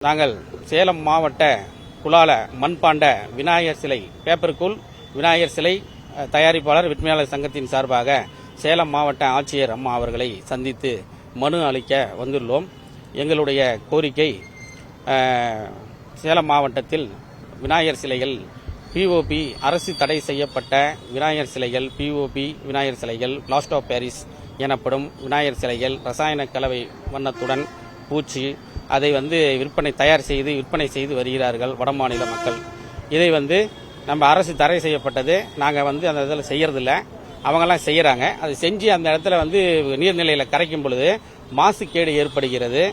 நாங்கள் சேலம் மாவட்ட குலால மண்பாண்ட விநாயகர் சிலை பேப்பர்கூல் விநாயகர் சிலை தயாரிப்பாளர் விற்பனையாளர் சங்கத்தின் சார்பாக சேலம் மாவட்ட ஆட்சியர் அம்மா அவர்களை சந்தித்து மனு அளிக்க வந்துள்ளோம். எங்களுடைய கோரிக்கை, சேலம் மாவட்டத்தில் விநாயகர் சிலைகள் பிஓபி அரசு தடை செய்யப்பட்ட விநாயகர் சிலைகள், பிஓபி விநாயகர் சிலைகள், பிளாஸ்டர் ஆஃப் பாரிஸ் எனப்படும் விநாயகர் சிலைகள் ரசாயன கலவை வண்ணத்துடன் பூச்சி அதை தயார் செய்து விற்பனை செய்து வருகிறார்கள் வடமாநில மக்கள். இதை நம்ம அரசு தடை செய்யப்பட்டது. நாங்கள் அந்த இதில் செய்யறதில்ல, அவங்கெல்லாம் செய்யறாங்க. அது செஞ்சு அந்த இடத்துல நீர்நிலையில் கரைக்கும் பொழுது மாசுக்கேடு ஏற்படுகிறது.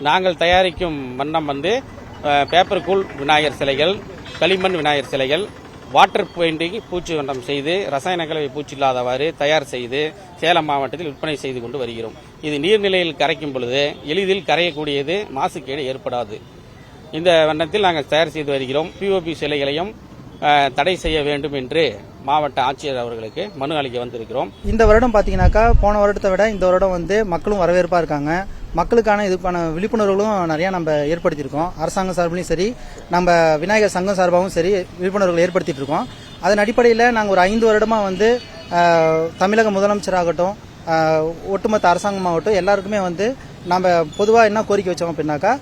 நாங்கள் தயாரிக்கும் வண்ணம் பேப்பர்கூல் விநாயகர் சிலைகள், களிமண் விநாயகர் சிலைகள், வாட்டர் பெயிண்டிங் பூச்சி வண்ணம் செய்து ரசாயன கலவை பூச்சி இல்லாதவாறு தயார் செய்து சேலம் மாவட்டத்தில் விற்பனை செய்து கொண்டு வருகிறோம். இது நீர்நிலையில் கரைக்கும் பொழுது எளிதில் கரையக்கூடியது, மாசுக்கேடு ஏற்படாது. இந்த வண்ணத்தில் நாங்கள் தயார் செய்து வருகிறோம். பிஓபி சிலைகளையும் தடை செய்ய வேண்டும் என்று மாவட்ட ஆட்சியர் அவர்களுக்கு மனு அளிக்க வந்திருக்கிறோம். இந்த வருடம் பாத்தீங்கன்னாக்கா போன வருடத்தை விட இந்த வருடம் மக்களும் வரவேற்பா இருக்காங்க. மக்களுக்கான இதுக்கான விழிப்புணர்வுகளும் நிறைய நம்ம ஏற்படுத்தியிருக்கோம். அரசாங்கம் சார்பிலையும் சரி, நம்ம விநாயகர் சங்கம் சார்பாகவும் சரி விழிப்புணர்வுகளை ஏற்படுத்திட்டு இருக்கோம். அதன் அடிப்படையில் நாங்கள் ஒரு 5 வருடமா தமிழக முதலமைச்சராகட்டும், ஒட்டுமொத்த அரசாங்கமாகட்டும் எல்லாருக்குமே நம்ம பொதுவாக என்ன கோரிக்கை வச்சோம் அப்படின்னாக்கா,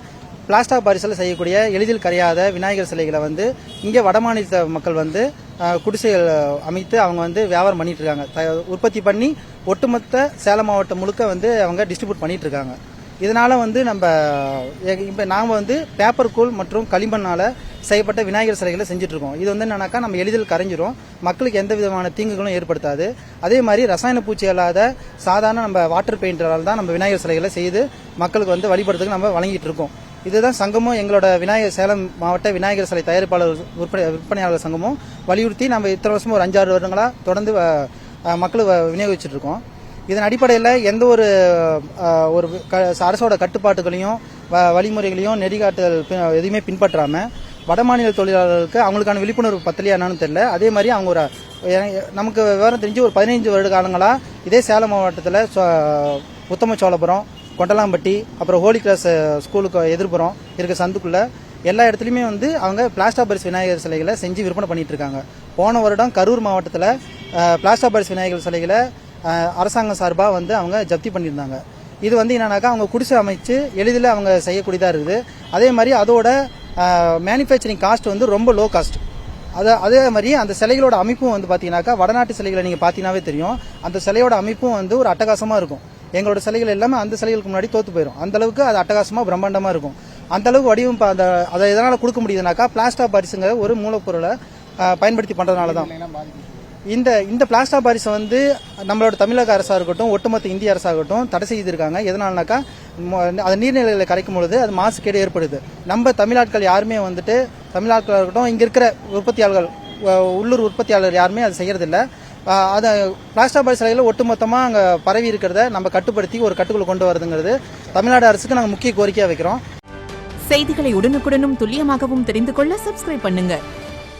பிளாஸ்டர் ஆஃப் பாரிஸில் செய்யக்கூடிய எளிதில் கரையாத விநாயகர் சிலைகளை இங்கே வடமாநில மக்கள் குடிசைகள் அமைத்து அவங்க வியாபாரம் பண்ணிட்டு இருக்காங்க. உற்பத்தி பண்ணி ஒட்டுமொத்த சேலம் மாவட்டம் முழுக்க அவங்க டிஸ்ட்ரிபியூட் பண்ணிட்டு இருக்காங்க. இதனால நம்ம இப்போ நாம பேப்பர்கூல் மற்றும் களிமண்ணால செய்யப்பட்ட விநாயகர் சிலைகளை செஞ்சுட்டு இருக்கோம். இது என்னன்னாக்கா நம்ம எளிதில் கரைஞ்சிரும், மக்களுக்கு எந்த விதமான தீங்குகளும் ஏற்படுத்தாது. அதே மாதிரி ரசாயன பூச்சி இல்லாத சாதாரண நம்ம வாட்டர் பெயிண்டரால் தான் நம்ம விநாயகர் சிலைகளை செய்து மக்களுக்கு வழிபடுறதுக்கு நம்ம வழங்கிட்டு இருக்கோம். இதுதான் சங்கமும் எங்களோட சேலம் மாவட்ட விநாயகர் சிலை தயாரிப்பாளர் விற்பனையாளர் சங்கமும் வலியுறுத்தி நம்ம இத்தனை வருஷமும் ஒரு 5-6 வருடங்களா தொடர்ந்து மக்களுக்கு விநியோகிச்சுட்டு இருக்கோம். இதன் அடிப்படையில் எந்த ஒரு அரசோட கட்டுப்பாட்டுகளையும் வழிமுறைகளையும் நெறிகாட்டுதல் எதுவுமே பின்பற்றாம வடமாநில தொழிலாளர்களுக்கு அவங்களுக்கான விழிப்புணர்வு பத்தலையா என்னன்னு தெரியல. அதே மாதிரி அவங்க நமக்கு விவரம் தெரிஞ்சு ஒரு 15 வருட காலங்களா இதே சேலம் மாவட்டத்தில் உத்தமச்சோழபுரம், கொண்டலாம்பட்டி, அப்புறம் ஹோலி கிராஸ் ஸ்கூலுக்கு எதிர்ப்புறம் இருக்க சந்துக்குள்ள எல்லா இடத்துலையுமே அவங்க பிளாஸ்டர் ஆஃப் பாரிஸ் விநாயகர் சிலைகளை செஞ்சு விற்பனை பண்ணிட்டு இருக்காங்க. போன வருடம் கரூர் மாவட்டத்தில் பிளாஸ்டர் ஆஃப் பாரிஸ் விநாயகர் சிலைகளை அரசாங்கம் சார்பாக அவங்க ஜப்தி பண்ணியிருந்தாங்க. இது என்னன்னாக்கா அவங்க குடிசை அமைச்சு எளிதில் அவங்க செய்யக்கூடியதாக இருக்குது. அதே மாதிரி அதோட மேனுஃபேக்சரிங் காஸ்ட் ரொம்ப லோ காஸ்ட். அதே மாதிரி அந்த சிலைகளோட அமைப்பும் பார்த்தீங்கன்னாக்கா வடநாட்டு சிலைகளை நீங்கள் பார்த்தீங்கன்னாவே தெரியும். அந்த சிலையோட அமைப்பும் ஒரு அட்டகாசமாக இருக்கும். எங்களோட சிலைகள் எல்லாமே அந்த சிலைகளுக்கு முன்னாடி தோத்து போயிடும். அந்த அளவுக்கு அது அட்டகாசமா பிரம்மாண்டமா இருக்கும். அந்த அளவுக்கு வடிவம் அதை எதனால கொடுக்க முடியுதுனாக்கா, பிளாஸ்டர் ஆஃப் பாரிஸ்ங்கிற ஒரு மூலப்பொருளை பயன்படுத்தி பண்றதுனால தான். இந்த பிளாஸ்டர் ஆஃப் பாரிஸ் நம்மளோட தமிழக அரசா இருக்கட்டும், ஒட்டுமொத்த இந்திய அரசா இருக்கட்டும் தடை செய்திருக்காங்க. எதனாலனாக்கா, அது நீர்நிலைகளை கரைக்கும் பொழுது அது மாசுக்கேடு ஏற்படுது. நம்ம தமிழ்நாட்கள் யாருமே தமிழ்நாட்கள் இருக்கட்டும், இங்க இருக்கிற உற்பத்தியாளர்கள், உள்ளூர் உற்பத்தியாளர் யாருமே அது செய்யறதில்லை. அதை பிளாஸ்டர் ஆஃப் பாரிஸ் சிலைகளை ஒட்டுமொத்தமாக அங்கே பரவி இருக்கிறத நம்ம கட்டுப்படுத்தி ஒரு கட்டுக்குள்ள கொண்டு வரதுங்கிறது தமிழ்நாடு அரசுக்கு நாங்கள் முக்கிய கோரிக்கையாக வைக்கிறோம். செய்திகளை உடனுக்குடனும் துல்லியமாகவும் தெரிந்து கொள்ள சப்ஸ்கிரைப் பண்ணுங்க.